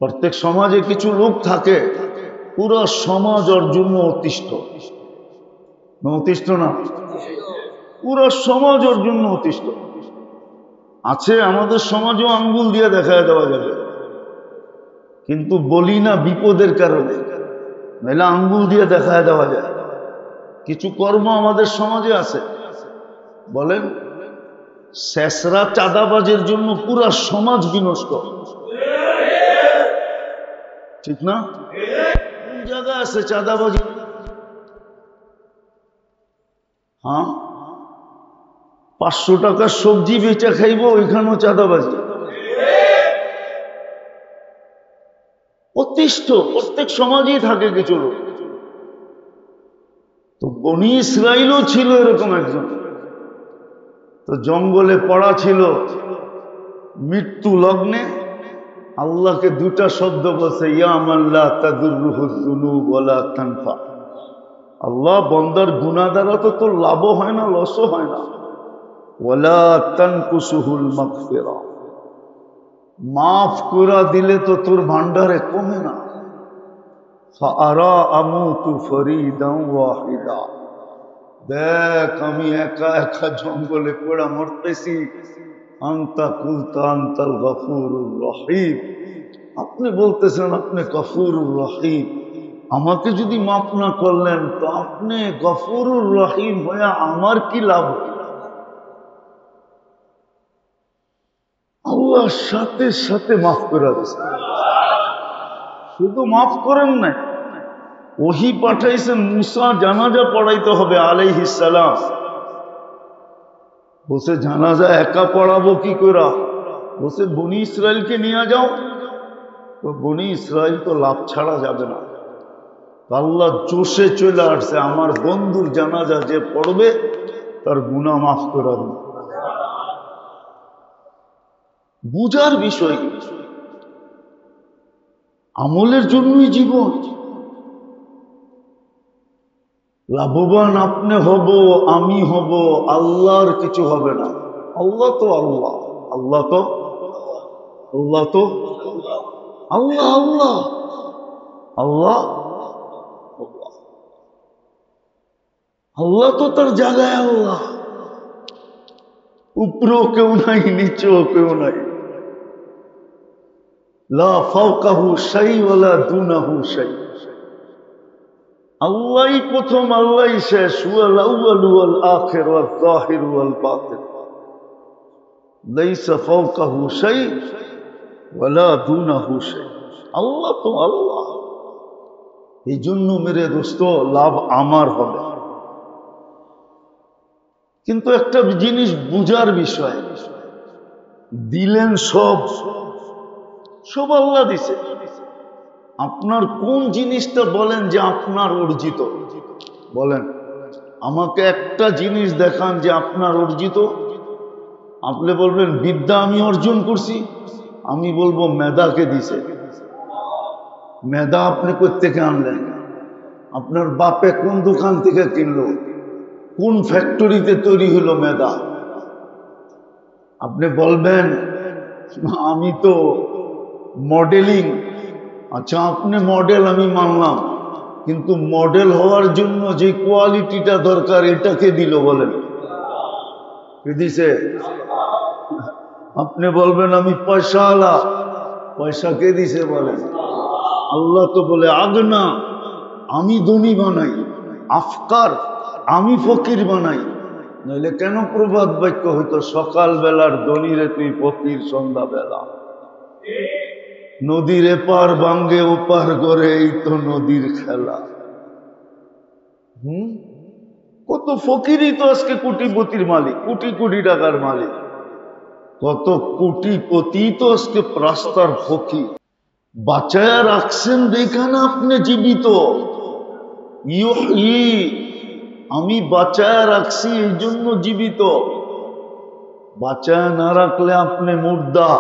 প্রত্যেক সমাজে কিছু লোক থাকে পুরো সমাজ ওর জন্য অতিষ্ঠ, অতিষ্ঠ না, পুরো সমাজ ওর জন্য অতিষ্ঠ আছে। আমাদের সমাজেও আঙ্গুল দিয়ে দেখা দেওয়া যাবে, কিন্তু বলি না বিপদের কারণে, নাহলে আঙ্গুল দিয়ে দেখা দেওয়া যায়। কিছু কর্ম আমাদের সমাজে আছে, বলেন শেষরা চাঁদাবাজের জন্য পুরা সমাজ বিনষ্ট, ঠিক না? কোন জায়গা আছে চাঁদাবাজি? হ্যাঁ, 500 টাকার সবজি বেচা খাইব, ওইখানেও চাঁদাবাজি। অতিষ্ঠ প্রত্যেক সমাজেই থাকে কিছু লোক। তো বনি ইসরাইলও ছিল এরকম একজন। তো জঙ্গলে পড়া ছিল, মৃত্যু লগ্নে আল্লাহকে দুটা শব্দ বলছে, ইয়া মান লা তাদুররুহু যুনুব ওয়ালা তানফা। আল্লাহ, বন্দার গুনাহ দ্বারা তো তোর লাভও হয় না, লসও হয় না। ওয়ালা তানকুসুহুল মাগফিরা, মাফ করে দিলে তো তোর ভান্ডারে কমে না। ফাআরা আমুতু ফরিদান ওয়াহিদা, দেখ আমি একা একা জঙ্গলে পড়া মরতেছি। আনতা কুলতা আনতাল গফুরুর রহিম, আপনি বলতেছেন আপনি গফুরুর রহিম, আমাকে যদি মাফ না করলেন তো আপনি গফুরুর রহিম হয়ে আমার কি লাভ? আল্লাহ সাথে সাথে মাফ করে দিয়েছেন। শুধু মাফ করেন না, ওহী পাঠাইছেন মুসা জানাজা পড়াইতে হবে আলাইহিস সালাম। বসে জানাজা একা পড়াবো কি করে? বসে বনি ইসরায়েলকে নিয়ে যাও। তো বনি ইসরায়েল তো লাভ ছাড়া যাবে না। আল্লাহ জোশে চলে আসছে, আমার বন্ধুর জানাজা যে পড়বে তার গুনাহ মাফ করে দেবে। বুঝার বিষয়, আমলের জন্যই জীবন। লাভবান আপনি হব, আমি হব, আল্লাহর কিছু হবে না। আল্লাহ তো আল্লাহ, আল্লাহ তো আল্লাহ তো আল্লাহ, আল্লাহ আল্লাহ আল্লাহ তো তার জায়গায় আল্লাহ, উপরেও কেউ নাই, নিচেও কেউ নাই। লা ফাওকাহু শাই ওয়ালা দুনাহু শাই, আল্লাহই প্রথম, আল্লাহই শেষ। হুয়াল আউয়ালু ওয়াল আখির ওয়াল যাহির ওয়াল বাতিন, লাইসা ফাওকাহু শাই ওয়ালা দুনাহু শাই। আল্লাহ তো আল্লাহ। এই জন্য মেরে দোস্ত, লাভ আমার হবে। কিন্তু একটা জিনিস বুঝার বিষয়, দিলেন সব, সব আল্লাহ দিছে। আপনার কোন জিনিসটা বলেন যে আপনার অর্জিত? বলেন আমাকে একটা জিনিস দেখান যে আপনার অর্জিত। আপনি বলবেন বিদ্যা আমি অর্জন করছি, আমি বলবো মেধাকে দিছে। মেধা আপনি কোত্থেকে আনলেন? আপনার বাপে কোন দোকান থেকে কিনলো? কোন ফ্যাক্টরিতে তৈরি হলো মেধা? আপনি বলবেন আমি তো মডেলিং। আচ্ছা, আপনি মডেল আমি মানলাম, কিন্তু মডেল হওয়ার জন্য যে কোয়ালিটিটা দরকার এটা কে দিল? বলেন কে দিছে? আপনি বলবেন আমি পয়সাওয়ালা, পয়সা কে দিছে? বলেন আল্লাহ তো বলে আগনা, আমি ধনী বানাই, আফকার আমি ফকির বানাই। নইলে কেন প্রবাদ বাক্য হইতো, সকাল বেলার ধনীরে তুই ফকির সন্ধ্যা বেলা। নদীর এপার ভাঙ্গে ওপার করে, এই তো নদীর খেলা। কত ফকিরই তো আজকে কোটিপতির মালিক, কোটি কোটি টাকার মালিক। কত কোটিপতি তো আজকে রাস্তার ফকির। বাঁচায়া রাখছেন দেখেন আপনি জীবিত। আমি বাঁচায়া রাখছি এই জন্য জীবিত। বাঁচায়া না রাখলে আপনি মুর্দা।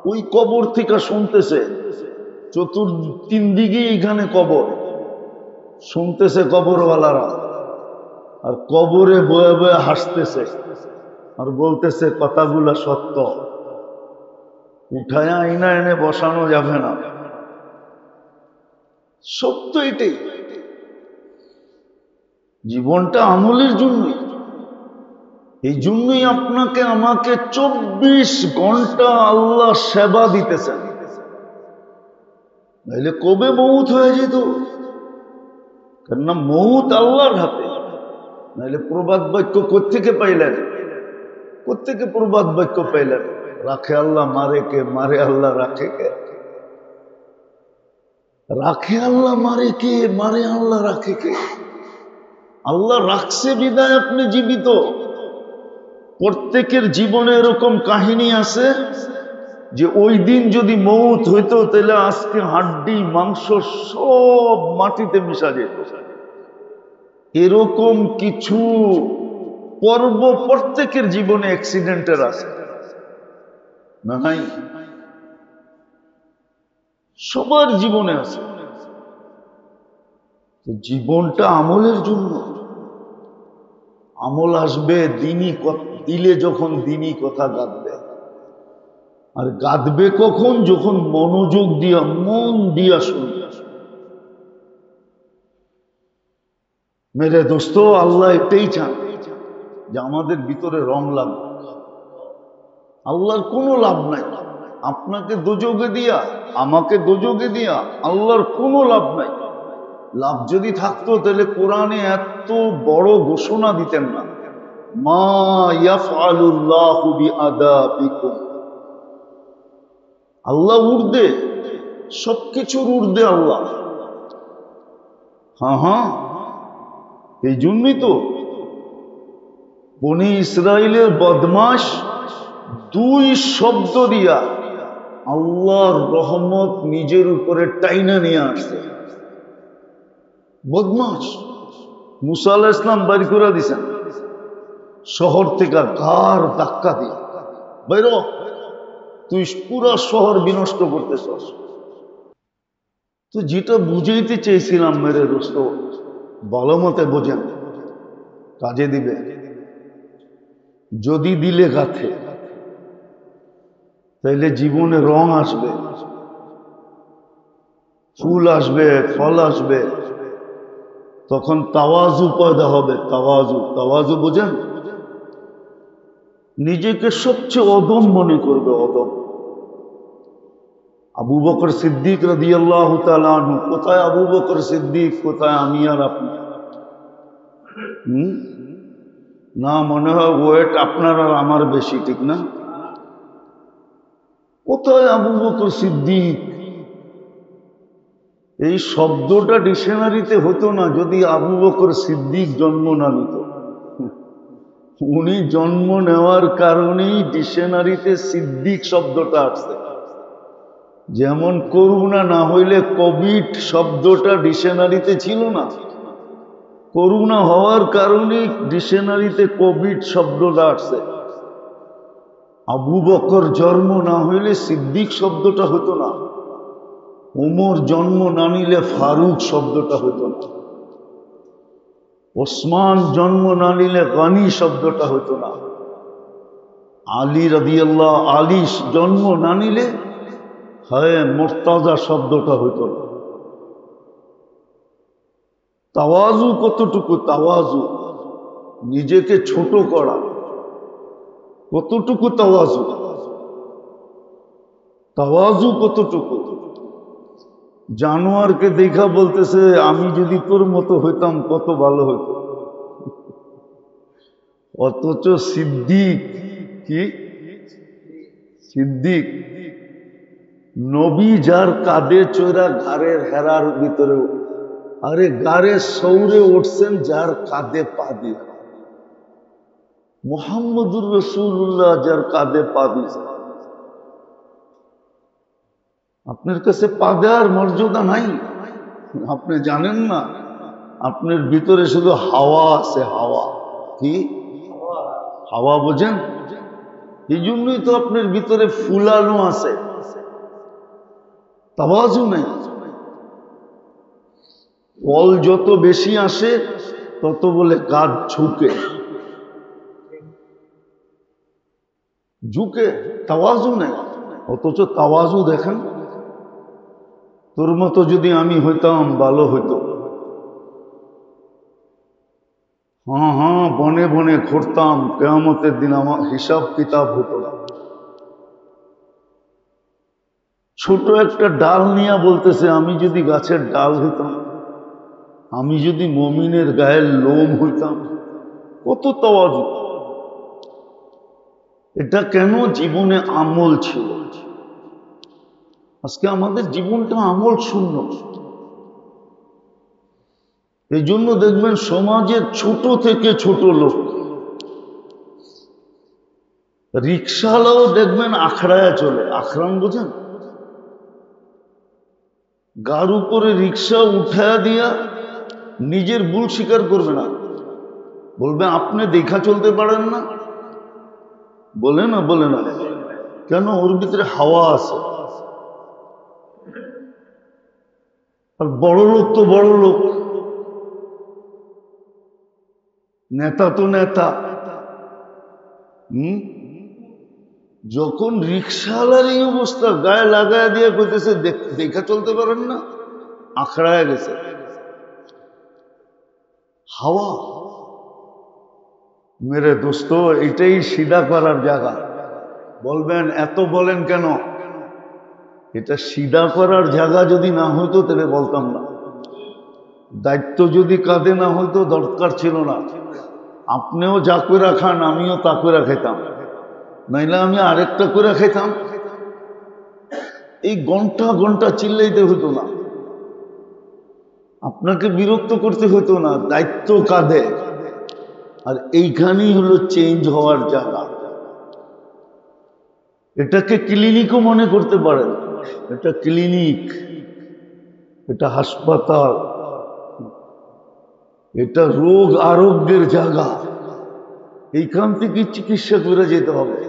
ওই কবর থেকে শুনতেছে, তিন দিকে এখানে কবর, শুনতেছে কবরওয়ালারা, আর কবরে বয়ে বয়ে হাসতেছে আর বলতেছে কথাগুলা সত্য। উঠায় আয়না এনে বসানো যাবে না। সত্য এটাই, জীবনটা আমলের জন্যই। এই জন্যই আপনাকে আমাকে 24 ঘন্টা আল্লাহ সেবা দিতেছেন, নাইলে কবে মৌত হয়ে যেত। কেননা মৌত আল্লাহর হাতে। নাইলে প্রবাদ বাক্য কোত্থেকে পাইলেন? কোত্থেকে প্রবাদ বাক্য পাইলেন? রাখে আল্লাহ মারে কে, মারে আল্লাহ রাখে কে। রাখে আল্লাহ মারে কে, মারে আল্লাহ রাখে কে। আল্লাহ রাখছে বিদায় আপনি জীবিত। প্রত্যেকের জীবনে এরকম কাহিনী আছে যে ওই দিন যদি মৌত হইতো তাহলে আজকে হাড্ডি মাংস সব মাটিতে মিশা যেত। এরকম কিছু পর্ব প্রত্যেকের জীবনে অ্যাক্সিডেন্টের আছে না? নাই? সবার জীবনে আছে। জীবনটা আমলের জন্য। আমল আসবে দিলে যখন দিনই কথা গাঁদবে। আর গাঁদবে কখন? যখন মনোযোগ দিয়া, মন দিয়া শুনবে। মেরে দোস্ত, আল্লাহ এটাই চান যে আমাদের ভিতরে রং লাভ। আল্লাহর কোনো লাভ নাই আপনাকে দোজগে দিয়া, আমাকে দোজগে দিয়া। আল্লাহর কোনো লাভ নাই। লাভ যদি থাকতো তাহলে কোরআনে এত বড় ঘোষণা দিতেন না, মা ইয়াফআলুল্লাহু বিআদাবিকুম। আল্লাহ ঊর্ধ্বে, সবকিছুর ঊর্ধ্বে আল্লাহ। হ্যাঁ, এই জন্যই তো বনি ইসরাইলের বদমাশ 2 শব্দ দিয়া আল্লাহর রহমত নিজের উপরে টাইনা নিয়ে আসছে। বদমাশ মুসা আলাইহিস সালাম বাইর করে দিছেন শহর থেকে, কার ধাক্কা দিয়ে, বাইর হ, তুই পুরা শহর বিনষ্ট করতেছস। তো যেটা বুঝাইতে চেয়েছিলাম মেরে দোস্ত, ভালো মতে বোঝেন, কাজে দিবে। যদি দিলে গাথে তাইলে জীবনে রং আসবে, ফুল আসবে, ফল আসবে। তখন তাওয়াজু পয়দা হবে। তাওয়াজু, তাওয়াজু বোঝেন? নিজেকে সবচেয়ে অদম মনে করবে, অদম। আবু বকর সিদ্দিক রাদিয়াল্লাহু তাআলা আনহু, কোথায় আবু বকর সিদ্দিক, কোথায় আমি আর আপনি? না, মনে হয় ওয়েট আপনার আর আমার বেশি, ঠিক না? কোথায় আবু বকর সিদ্দিক? এই শব্দটা ডিকশনারিতে হতো না যদি আবু বকর সিদ্দিক জন্ম না নিত। উনি জন্ম নেওয়ার কারণেই ডিকশনারিতে সিদ্দিক শব্দটা আসছে। যেমন করুণা না হইলে কোভিড শব্দটা ডিকশনারিতে ছিল না, করুণা হওয়ার কারণেই ডিকশনারিতে কোভিড শব্দটা আসছে। আবু বকর জন্ম না হইলে সিদ্দিক শব্দটা হতো না, ওমর জন্ম না নিলে ফারুক শব্দটা হতো না, ওসমান জন্ম না নিলে গনি শব্দটা হতো না, আলী রাদিয়াল্লাহু আলী জন্ম না নিলে হায় মুর্তাজা শব্দটা হতো না। তাওয়াজু কতটুকু? তাওয়াজু নিজেকে ছোট করা, কতটুকু তাওয়াজু? তাওয়াজু কতটুকু? জানোয়ারকে দেখা বলতেছে আমি যদি তোর মতো হইতাম কত ভালো হইতো। অথচ সিদ্দিক কি? সিদ্দিক নবী যার কাঁধে চড়া ঘাড়ের হেরার ভিতরে, আরে গাড়ে সৌরে উঠছেন যার কাঁধে পা দিয়ে। মুহাম্মদুর রাসূলুল্লাহ যার কাঁধে পা দিয়েছে। আপনার কাছে পা দেওয়ার মর্যাদা নাই, আপনি জানেন না। আপনার ভিতরে শুধু হাওয়া আছে, হাওয়া। কি হাওয়া বোঝেন? এই জন্যই তো আপনার ভিতরে ফুলানো আছে, তাওয়াজু নাই। ফল যত বেশি আসে তত বলে গাছ ঝুঁকে, ঝুঁকে, তাওয়াজু নাই। অথচ তাওয়াজু দেখেন। তোর মতো যদি আমি হইতাম ভালো হইতো। হ্যাঁ হ্যাঁ, বনে বনে ঘুরতাম, কিয়ামতের দিন আমার হিসাব কিতাব হতো না। ছোট একটা ডাল নিয়ে বলতেছে আমি যদি গাছের ডাল হইতাম, আমি যদি মুমিনের গায়ের লোম হইতাম। কত তাওয়াজু! এটা কেন? জীবনে আমল ছিল। আজকে আমাদের জীবনটা আমল শূন্য। এই জন্য দেখবেন সমাজের ছোট থেকে ছোট লোক, রিক্সাওয়ালাও দেখবেন আখড়ায় চলে। আখড়ান বোঝেন? গার উপরে রিক্সা উঠায়া দিয়া নিজের ভুল স্বীকার করবে না, বলবে আপনি দেখা চলতে পারেন না। বলে না? বলে না কেন? ওর ভিতরে হাওয়া আছে। আর বড় লোক তো বড় লোক, নেতা তো নেতা। যখন রিক্সাওয়ালার এই অবস্থা, গায়ে লাগায় দিয়ে কইতেছে দেখা চলতে পারেন না, আখড়ায় গেছে। হাওয়া। মেরে দোস্ত, এটাই সিধা করার জায়গা। বলবেন এত বলেন কেন? এটা সিধা করার জায়গা যদি না হইতো তাহলে বলতাম না। দায়িত্ব যদি কাঁধে না হইতো দরকার ছিল না। আপনিও যা করে খান, আমিও তা করে খেতাম, নাইলে আমি আরেকটা করে খেতাম। এই ঘন্টা ঘন্টা চিল্লাইতে হইতো না, আপনাকে বিরক্ত করতে হইতো না, দায়িত্ব কাঁধে। আর এইখানেই হলো চেঞ্জ হওয়ার জায়গা। এটাকে ক্লিনিকও মনে করতে পারেন। এটা ক্লিনিক, এটা হাসপাতাল, এটা রোগ আরোগ্যের জায়গা। এইখান থেকে চিকিৎসা করে যেতে হবে,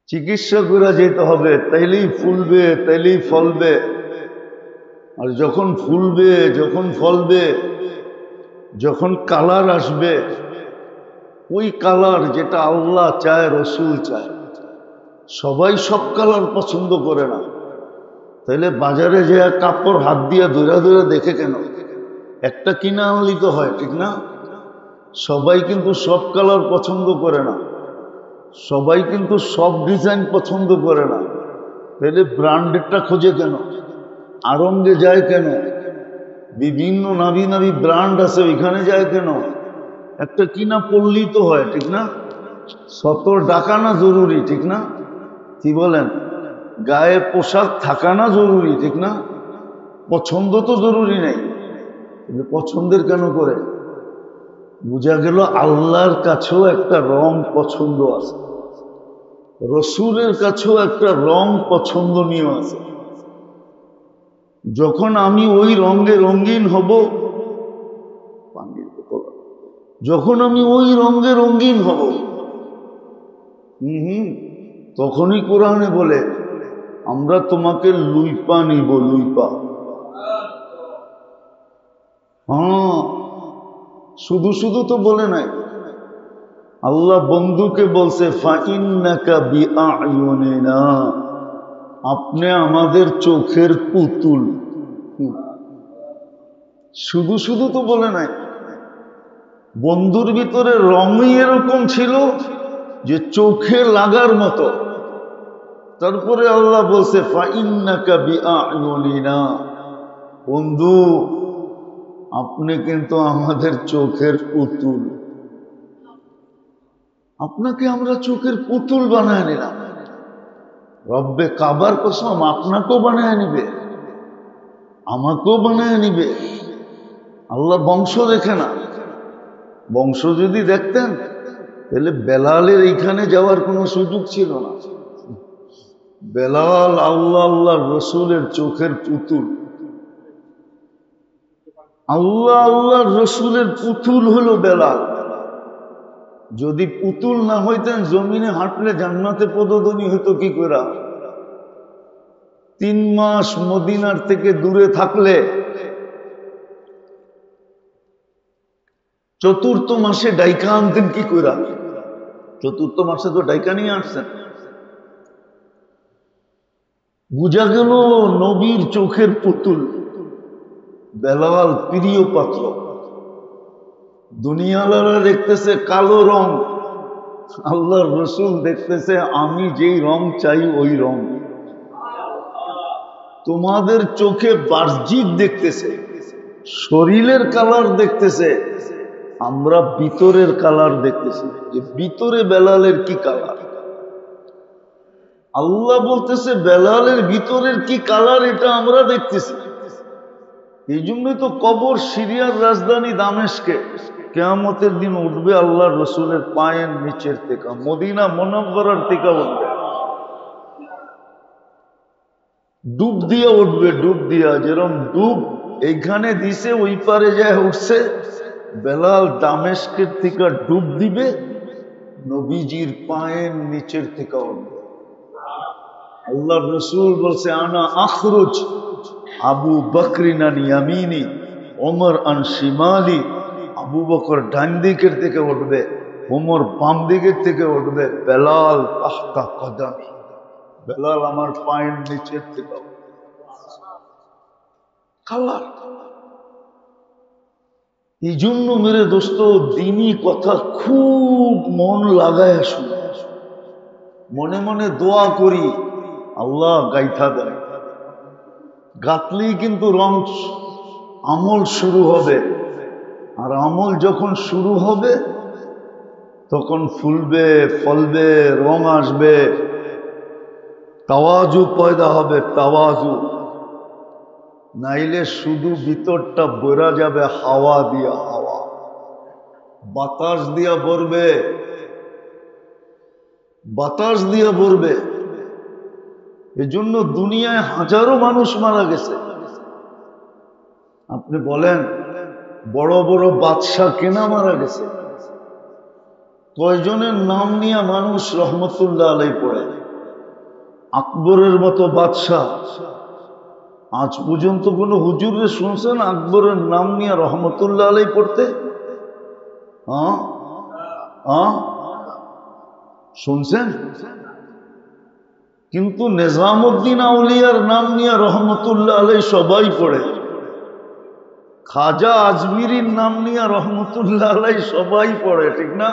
চিকিৎসা করে যেতে হবে। তাইলেই ফুলবে, তাইলেই ফলবে। আর যখন ফুলবে, যখন ফলবে, যখন কালার আসবে, ওই কালার যেটা আল্লাহ চায়, রসুল চায়। সবাই সব কালার পছন্দ করে না। তাইলে বাজারে যে কাপড় হাত দিয়ে ধরে ধরে দেখে কেন? একটা কিনা আনলি তো হয়, ঠিক না? সবাই কিন্তু সব কালার পছন্দ করে না, সবাই কিন্তু সব ডিজাইন পছন্দ করে না। তাহলে ব্র্যান্ডেডটা খোঁজে কেন? আরঙ্গে যায় কেন? বিভিন্ন নাবি নাবি ব্র্যান্ড আছে, ওইখানে যায় কেন? একটা কিনা পড়লেই তো হয়, ঠিক না? সতর ডাকা না জরুরি, ঠিক না? কি বলেন? গায়ে পোশাক থাকা না জরুরি, ঠিক না? পছন্দ তো জরুরি নেই, কিন্তু পছন্দের কেন করে? বুঝা গেল আল্লাহর কাছেও একটা রং পছন্দ আছে, রসুলের কাছেও একটা রং পছন্দনীয় আছে। যখন আমি ওই রঙে রঙিন হব, যখন আমি ওই রঙে রঙিন হব, তখনই কোরআনে বলে আমরা তোমাকে লুইপা নিব, লুইপা। হ্যাঁ, শুধু শুধু তো বলে নাই, আল্লাহ বন্ধুকে বলছে ফাইন্নাকা বিআইউনিনা, আপনি আমাদের চোখের পুতুল। শুধু শুধু তো বলে নাই, বন্ধুর ভিতরে রঙই এরকম ছিল যে চোখে লাগার মতো। তারপরে আল্লাহ বলছে ফাইন্নাকা বিআইউনিনা, বন্ধু আপনি কিন্তু আমাদের চোখের পুতুল। আপনাকে আমরা চোখের পুতুল বানায় নিলাম। রব্বে কাবার কসম, আপনাকেও বানায় নিবে, আমাকেও বানায় নিবে। আল্লাহ বংশ দেখে না। বংশ যদি দেখতেন তাহলে বেলালের এইখানে যাওয়ার কোনো সুযোগ ছিল না। বেলাল আল্লাহ আল্লাহর রসুলের চোখের পুতুল। আল্লাহ আল্লাহর রসুলের পুতুল হলো বেলাল। যদি পুতুল না হইতেন, জমিনে হাঁটলে জান্নাতে পদধ্বনি হইতো কি করে? 3 মাস মদিনার থেকে দূরে থাকলে 4th মাসে ডাইকা আনতেন কি করে? চতুর্থ মাসে তো ডাইকা নিয়ে আসছেন। বুঝা গেল নবীর চোখের পুতুল বেলাল প্রিয় পাত্র। দুনিয়ালারা দেখতেছে কালো রং, আল্লাহর রসুল দেখতেছে আমি যেই রং চাই ওই রং। তোমাদের চোখে বাহ্যিক দেখতেছে, শরীরের কালার দেখতেছে, আমরা ভিতরের কালার দেখতেছি, যে ভিতরে বেলালের কি কালার। আল্লাহ বলতেছে বেলালের ভিতরের কি কালার এটা আমরা দেখতেছি। এই জন্যই তো কবর সিরিয়ার রাজধানী দামেস্কে কিয়ামতের দিন উঠবে আল্লাহর রসুলের পায়ের নিচের থেকে, মদিনা মুনাওয়ারার থেকে উঠবে, ডুব দিয়া উঠবে, ডুব দিয়া। যেরকম ডুব এইখানে দিছে ওই পারে যায় উঠছে, বেলাল দামেস্কের থেকে ডুব দিবে, নবীজির পায়ের নিচের থেকে উঠবে। আল্লাহর রসুল বলছে আনা আখরুজ, আবু বকরিন আন ইয়ামিনি, ওমর আন শিমালি। আবু বকর ডান দিকের থেকে উঠবে, ওমর বাম দিকের থেকে উঠবে, বেলাল তাহতা কদমি, বেলাল আমার পায়ের নিচের থেকে। কালার। এই জন্য মেরে দোস্ত দিনী কথা খুব মন লাগায় শুনে, মনে মনে দোয়া করি আল্লাহ গাইথা দেয়। গাতলি কিন্তু রং আমল শুরু হবে, আর আমল যখন শুরু হবে তখন ফুলবে, ফলবে, রং আসবে, তাওয়াজু পয়দা হবে, তাওয়াজু। নাইলে শুধু ভিতরটা বেরা যাবে হাওয়া দিয়া, হাওয়া বাতাস দিয়া ভরবে, বাতাস দিয়া ভরবে। এজন্য দুনিয়ায় হাজারো মানুষ মারা গেছে। আপনি বলেন বড় বড় বাদশাহ কেনা মারা গেছে? কয়জনের নাম নিয়ে মানুষ রহমতুল্লাহ আলাই পড়ে? আকবরের মতো বাদশাহ, আজ পর্যন্ত কোনো হুজুরে শুনছেন আকবরের নাম নিয়ে রহমতুল্লাহ আলাই পড়তে? হ্যাঁ হ্যাঁ শুনছেন? কিন্তু নিজামুদ্দিন আউলিয়ার নাম নিয়ে রহমতুল্লাহ আলাই সবাই পড়ে। খাজা আজমিরির নাম নিয়ে রহমতুল্লাহ আলাই সবাই পড়ে, ঠিক না?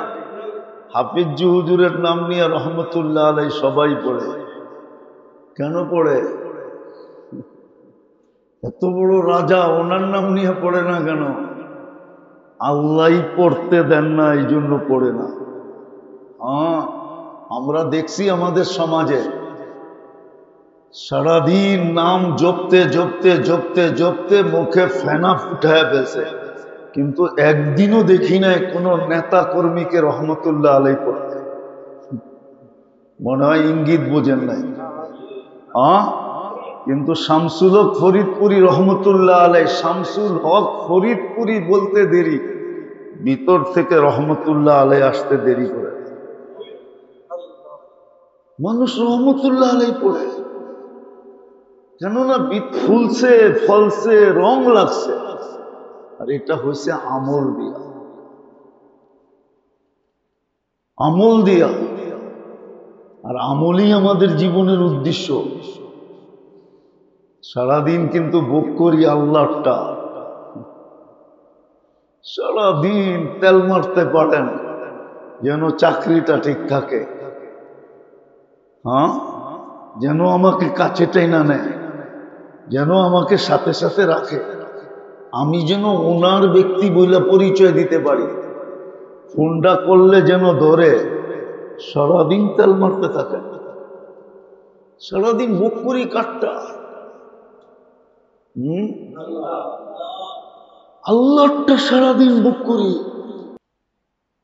হাফিজ হুজুরের নাম নিয়ে রহমতুল্লাহ আলাই সবাই পড়ে। কেন পড়ে? এত বড় রাজা, ওনার নাম নিয়ে পড়ে না কেন? আল্লাহ পড়তে দেন না, এই জন্য পড়ে না। হ্যাঁ, আমরা দেখছি আমাদের সমাজে সারাদিন নাম জপতে জপতে জপতে জপতে মুখে ফেনা ফুটায় ফেলছে, কিন্তু একদিনও দেখি নাই কোনো নেতা কর্মীকে রহমতুল্লাহ আলাই পড়তে। মনে হয় ইঙ্গিত বোঝেন নাই। কিন্তু শামসুল হক ফরিদপুরি রহমতুল্লাহ আলাই, শামসুল হক ফরিদপুরি বলতে দেরি, ভিতর থেকে রহমতুল্লাহ আলাই আসতে দেরি করে। মানুষ রহমতুল্লাহ আলাই পড়ে কেননা ফুলছে, ফলছে, রং লাগছে। আর এটা হয়েছে আমল দিয়া, আমল দিয়া। আর আমলই আমাদের জীবনের উদ্দেশ্য। সারাদিন কিন্তু ভোগ করি আল্লাহটা, সারাদিন তেল মারতে পারেন যেন চাকরিটা ঠিক থাকে, হ্যাঁ, যেন আমাকে কাছে টেনে নেয়, যেন আমাকে সাথে সাথে রাখে, আমি যেন ওনার ব্যক্তি বইলা পরিচয় দিতে পারি, ফোনটা করলে যেন ধরে। সারাদিন তেল মারতে থাকে, সারাদিন ভোগ করি কাঠটা। আল্লাহটা সারাদিন ভোগ করি।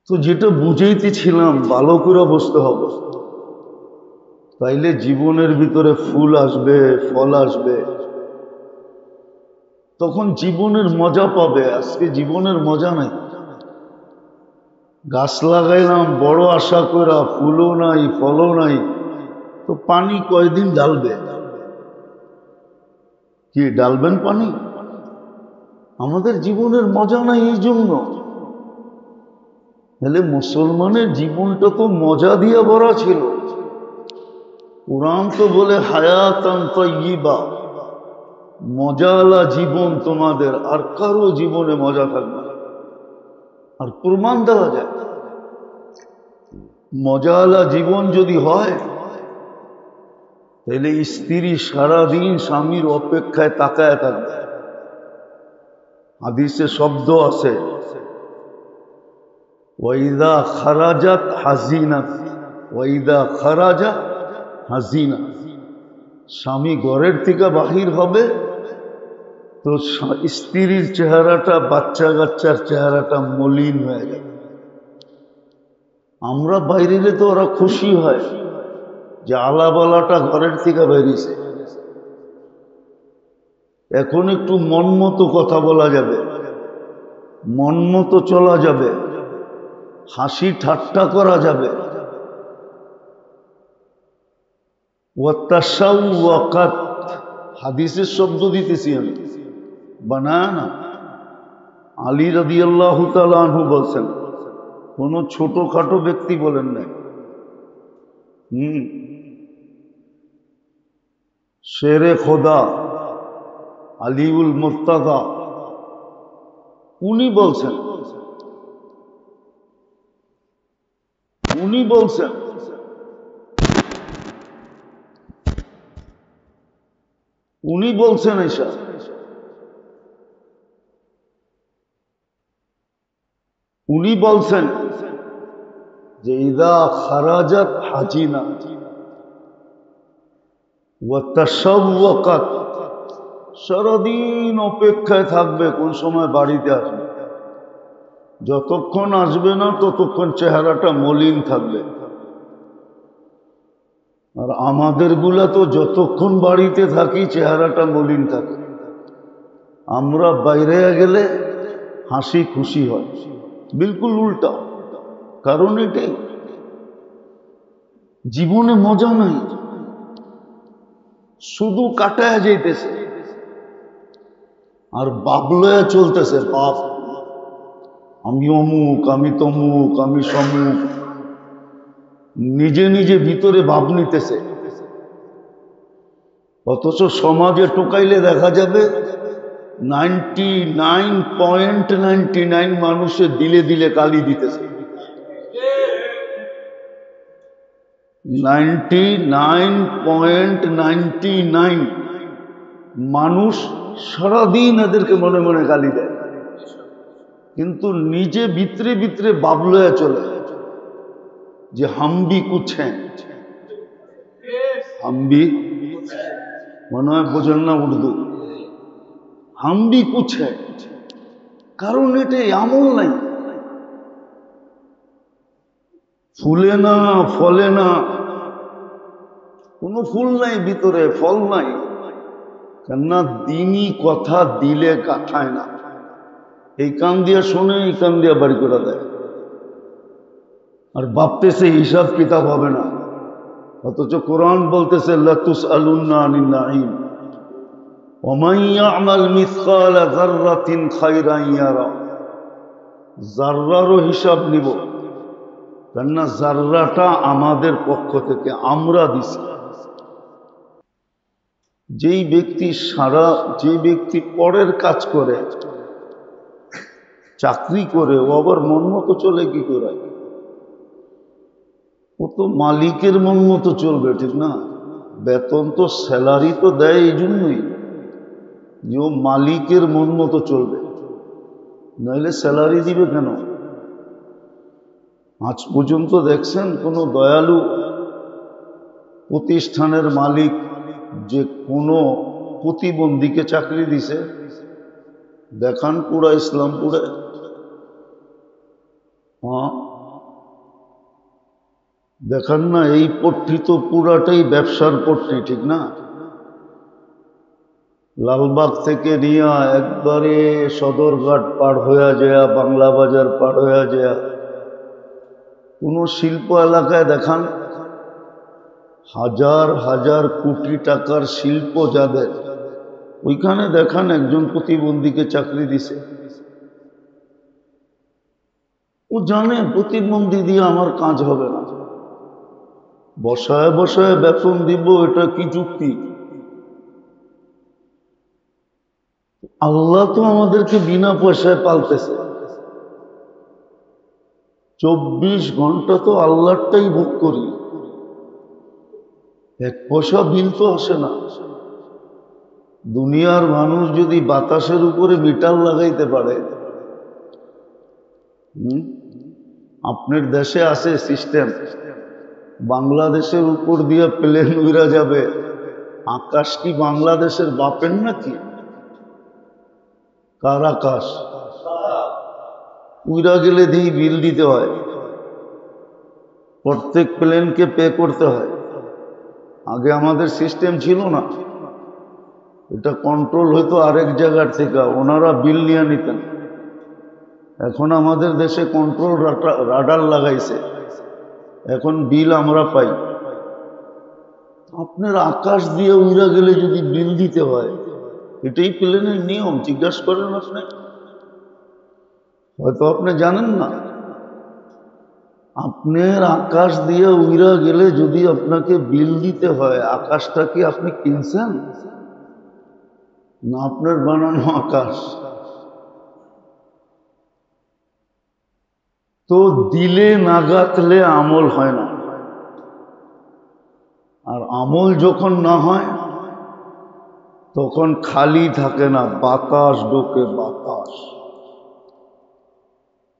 তো যেটা বুঝাইতেছিলাম, ভালো করে বুঝতে হবে, তাইলে জীবনের ভিতরে ফুল আসবে, ফল আসবে, তখন জীবনের মজা পাবে। আজকে জীবনের মজা নাই। গাছ লাগাইলাম বড় আশা করা, ফুলও নাই, ফলও নাই, তো পানি কয়দিন ঢালবে? কি ঢালবেন পানি? আমাদের জীবনের মজা নাই। এই জন্য তাহলে মুসলমানের জীবনটা তো মজা দিয়ে ভরা ছিল। কুরআন তো বলে হায়াতান তাইয়্যিবা, মজালা জীবন তোমাদের, আর কারো জীবনে মজা থাকবে না। আর প্রমাণ দেওয়া যায়, মজালা জীবন যদি হয় তাহলে স্ত্রী সারাদিন স্বামীর অপেক্ষায় তাকায় থাকবে। হাদিসে শব্দ আছে, ওয়াইদা খারাজাত হাজিনাত, ওয়াইদা খারাজা হাজিনা। স্বামী ঘরের থেকে বাহির হবে তো স্ত্রীর চেহারাটা, বাচ্চা কাচ্চার চেহারাটা মলিন হয়ে যাবে। আমরা বাইরে তো ওরা খুশি হয় যে আলাবালাটা ঘরের থেকে বেরিয়েছে, এখন একটু মন মতো কথা বলা যাবে, মন মতো চলা যাবে, হাসি ঠাট্টা করা যাবে। ওয়াতাশাওয়াকাত, হাদিসের শব্দ দিতেছি আমি, বানায় না। আলী রাদিয়াল্লাহু তাআলা আনহু বলছেন, কোন ছোটখাটো ব্যক্তি বলেন নাই। শেরে খোদা আলিউল মুর্তাদা উনি বলছেন, উনি বলছেন এসব। উনি বলছেন যে ইদা খারাজাত হাজিনা ওয়া তাশাওয়াকাত, সারাদিন অপেক্ষায় থাকবে কোন সময় বাড়িতে আসবে। যতক্ষণ আসবে না ততক্ষণ চেহারাটা মলিন থাকবে। আর আমাদের গুলা তো যতক্ষণ বাড়িতে থাকি চেহারাটা মলিন থাকে। আমরা বাইরে গেলে হাসি খুশি হয়, বিলকুল উল্টা। কারণ এটাই, জীবনে মজা নাই, শুধু কাটায় যাইতেছে আর বাপ লয়া চলতেছে। বাপ, আমি অমুক, আমি তমুক, আমি সমুক, নিজে নিজে ভিতরে ভাব নিতেছে। অথচ সমাজে টোকাইলে দেখা যাবে 99.99 মানুষের দিলে দিলে কালি দিতেছে। 99.99 মানুষ সারাদিন এদেরকে মনে মনে গালি দেয়, কিন্তু নিজে ভিতরে ভিতরে বাবলয়া চলে যে হামবি কুছে, হামবি মনে হয় বোঝেন না উর্দু, হামবি কুছে। কারণ এটাই আমল নাই, ফুলে না, ফলে না, কোনো ফুল নাই ভিতরে, ফল নাই। কেননা দিনই কথা দিলে কাঠায় না, এই কান দিয়া শোনে, এই কান দিয়া বাড়ি করে দেয়, আর ভাবতেছে হিসাব কিতাব হবে না। অথচ কোরআন বলতেছে লাতুসআলুন্না আনিন নাঈম ওয়া মান ইয়া'মাল মিসকালা যাররাতিন খায়রান ইয়ারা। যাররারও হিসাব নিব, কেননা যাররাটা আমাদের পক্ষ থেকে আমরা দিছি। যে ব্যক্তি পরের কাজ করে, চাকরি করে, ও আবার মন মতো চলে কি করে? ও তো মালিকের মন মতো চলবে, ঠিক না? বেতন তো, স্যালারি তো দেয় এই জন্যই যে ও মালিকের মন মতো চলবে, নইলে স্যালারি দিবে কেন? আজ পর্যন্ত দেখছেন কোনো দয়ালু প্রতিষ্ঠানের মালিক যে কোনো প্রতিবন্ধীকে চাকরি দিছে? দেখান পুরা ইসলামপুরে। হ্যাঁ, দেখান না। এই পট্টি তো পুরাটাই ব্যবসার পট্টি, ঠিক না? লালবাগ থেকে নিয়ে একবারে সদরঘাট পার হয়ে যায়, বাংলা বাজার পার হয়ে যায়, কোনো শিল্প এলাকায় দেখান হাজার হাজার কোটি টাকার শিল্প যাদের, ওইখানে দেখান একজন প্রতিবন্ধীকে চাকরি দিছে। ও জানে প্রতিবন্ধী দিয়ে আমার কাজ হবে না, বসায় বসায় বেতন দিব, এটা কি যুক্তি? আল্লাহ তো আমাদেরকে বিনা পয়সায় পালতেছে, 24 ঘন্টা তো আল্লাহরটাই ভোগ করি, 1 পয়সা বিল তো আসে না। দুনিয়ার মানুষ যদি বাতাসের উপরে মিটার লাগাইতে পারে, আপনার দেশে আছে সিস্টেম, বাংলাদেশের উপর দিয়ে প্লেন উড়া যাবে, আকাশ কি বাংলাদেশের বাপের নাকি? কার আকাশ? উড়া গেলে দিয়ে বিল দিতে হয়, প্রত্যেক প্লেনকে পে করতে হয়। আগে আমাদের সিস্টেম ছিল না, এটা কন্ট্রোল হইতো আরেক জায়গার থেকে, ওনারা বিল নিয়ে নিতেন। এখন আমাদের দেশে কন্ট্রোল রাডার লাগাইছে, এখন বিল আমরা পাই। আপনার আকাশ দিয়ে উড়া গেলে যদি বিল দিতে হয়, এটাই প্লেনের নিয়ম। জিজ্ঞাসা করেন আপনি, হয়তো আপনি জানেন না। আপনার আকাশ দিয়ে উড়া গেলে যদি আপনাকে বিল দিতে হয়, আকাশটা কি আপনি কিনছেন না আপনার বানানো আকাশ? তো দিলে না গাঁথলে আমল হয় না, আর আমল যখন না হয় তখন খালি থাকে না, বাতাস ঢোকে, বাতাস।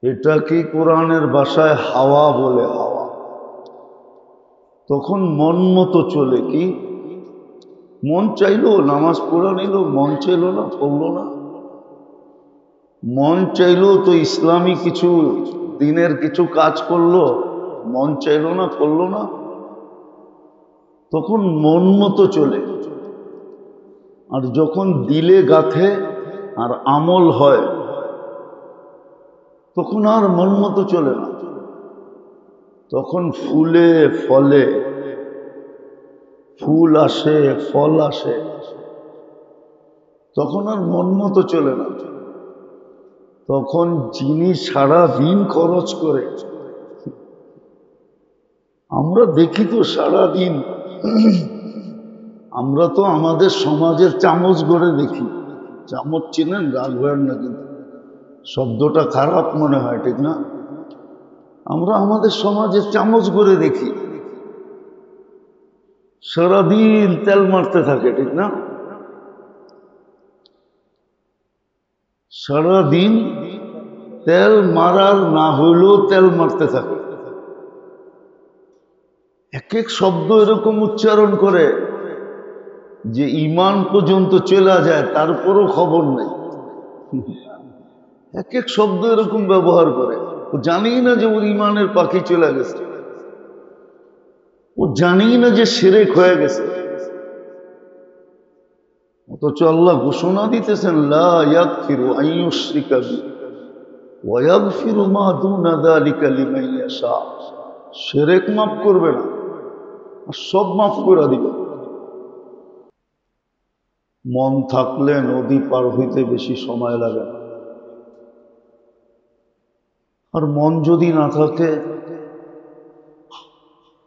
এটা কি কোরআনের ভাষায় হাওয়া বলে, হাওয়া। তখন মন মতো চলে, কি মন চাইলো নামাজ পড়া নিল, মন চাইলো না পড়লো না, মন চাইলো তো ইসলামী কিছু দিনের কিছু কাজ করলো, মন চাইলো না করলো না, তখন মন মতো চলে। আর যখন দিলে গাথে আর আমল হয়, তখন আর মন মতো চলে না, তখন ফুলে ফলে, ফুল আসে ফল আসে, তখন আর মন মতো চলে না। তখন যিনি সারা দিন খরচ করে, আমরা দেখি তো সারা দিন, আমরা তো আমাদের সমাজের চামচ গড়ে দেখি। চামচ চিনেন? রাগ হয় না কিন্তু, শব্দটা খারাপ মনে হয়, ঠিক না? আমরা আমাদের সমাজের চামচ গড়ে দেখি, সারাদিন তেল মারতে থাকে, ঠিক না? সারাদিন তেল মারার না হইলেও তেল মারতে থাকে, এক এক শব্দ এরকম উচ্চারণ করে যে ইমান পর্যন্ত চলে যায়, তারপরও খবর নেই। এক এক শব্দ এরকম ব্যবহার করে, ও জানি না যে ওর ইমানের পাখি চলে গেছে, ও জানি না যে শিরক হয়ে গেছে। অথচ আল্লাহ ঘোষণা দিতেছেন, লা ইয়াগফিরু আন ইউশরিকা বিহি ওয়া ইয়াগফিরু মা দুনা যালিকা লিমান ইয়াশা। শিরক মাফ করবে না, আর সব মাফ করে দিবে। মন থাকলে নদী পার হইতে বেশি সময় লাগে না, আর মন যদি না থাকে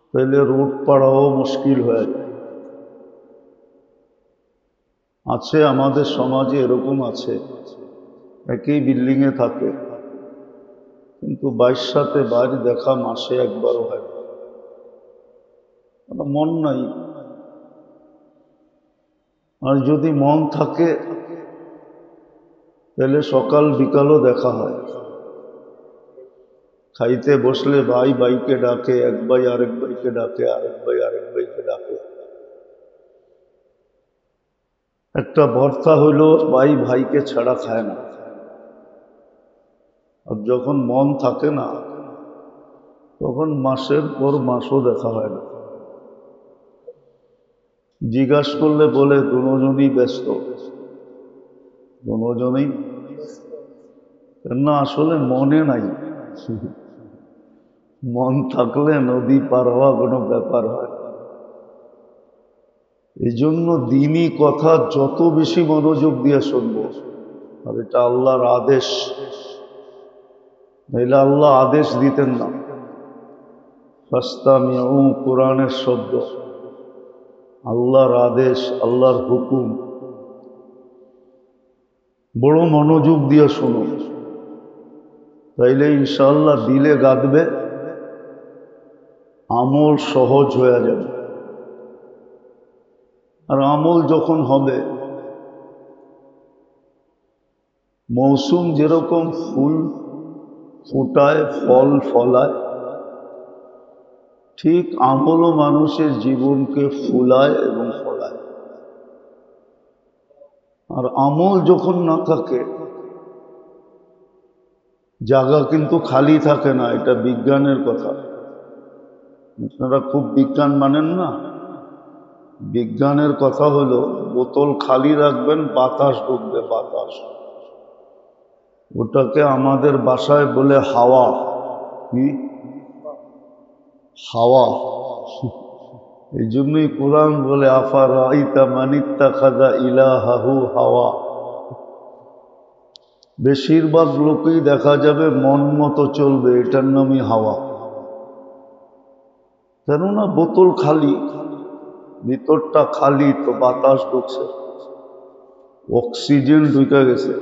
তাহলে রোড পাড়াও মুশকিল হয়ে যায়। আছে আমাদের সমাজে এরকম আছে, একই বিল্ডিং এ থাকে, কিন্তু 22 সাথে বাড়ি দেখা মাসে একবারও হয় না, মন নাই। আর যদি মন থাকে তাহলে সকাল বিকালও দেখা হয়। খাইতে বসলে ভাই ভাইকে ডাকে, এক ভাই আরেক ভাইকে ডাকে, আরেক ভাই আরেক ভাইকে ডাকে। একটা ভর্তা হইল, ভাই ভাইকে ছাড়া খায় না। আর যখন মন থাকে না, তখন মাসের পর মাসও দেখা হয় না। জিজ্ঞাসা করলে বলে দুজনই ব্যস্ত, দুজনই না, আসলে মনে নাই। মন থাকলে নদী পার হওয়া কোনো ব্যাপার হয় না। এই জন্য দিনই কথা যত বেশি মনোযোগ দিয়ে শুনবো, আর এটা আল্লাহর আদেশ, নাইলে আল্লাহ আদেশ দিতেন না। ফাস্তামিউ কোরআনের শব্দ, আল্লাহর আদেশ, আল্লাহর হুকুম। বড় মনোযোগ দিয়ে শুনো, তাইলে ইনশাআল্লাহ দিলে গাঁথবে, আমল সহজ হয়ে যাবে। আর আমল যখন হবে, মৌসুম যেরকম ফুল ফোটায়, ফল ফলায়, ঠিক আমলও মানুষের জীবনকে ফুলায় এবং ফলায়। আর আমল যখন না থাকে, জায়গা কিন্তু খালি থাকে না। এটা বিজ্ঞানের কথা। আপনারা খুব বিজ্ঞান মানেন না। বিজ্ঞানের কথা হলো, বোতল খালি রাখবেন, বাতাস ঢুকবে, বাতাস। ওটাকে আমাদের ভাষায় বলে হাওয়া। কি? হাওয়া। এই জন্যই কোরআন বলে আফারাইতা মানিত্তাখাযা ইলাহাহু হাওয়া। বেশিরভাগ লোকই দেখা যাবে মন মতো চলবে, এটার নামই হাওয়া। কেননা বোতল খালি, ভিতরটা খালি, তো বাতাস ঢুকছে, অক্সিজেন ঢুকে গেছে।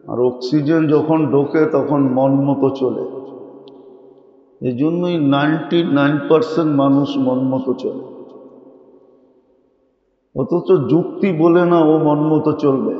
আর অক্সিজেন যখন ঢোকে তখন মন মতো চলে। এই জন্যই 99% মানুষ মন মতো চলে। অথচ যুক্তি বলে না ও মন মতো চলবে।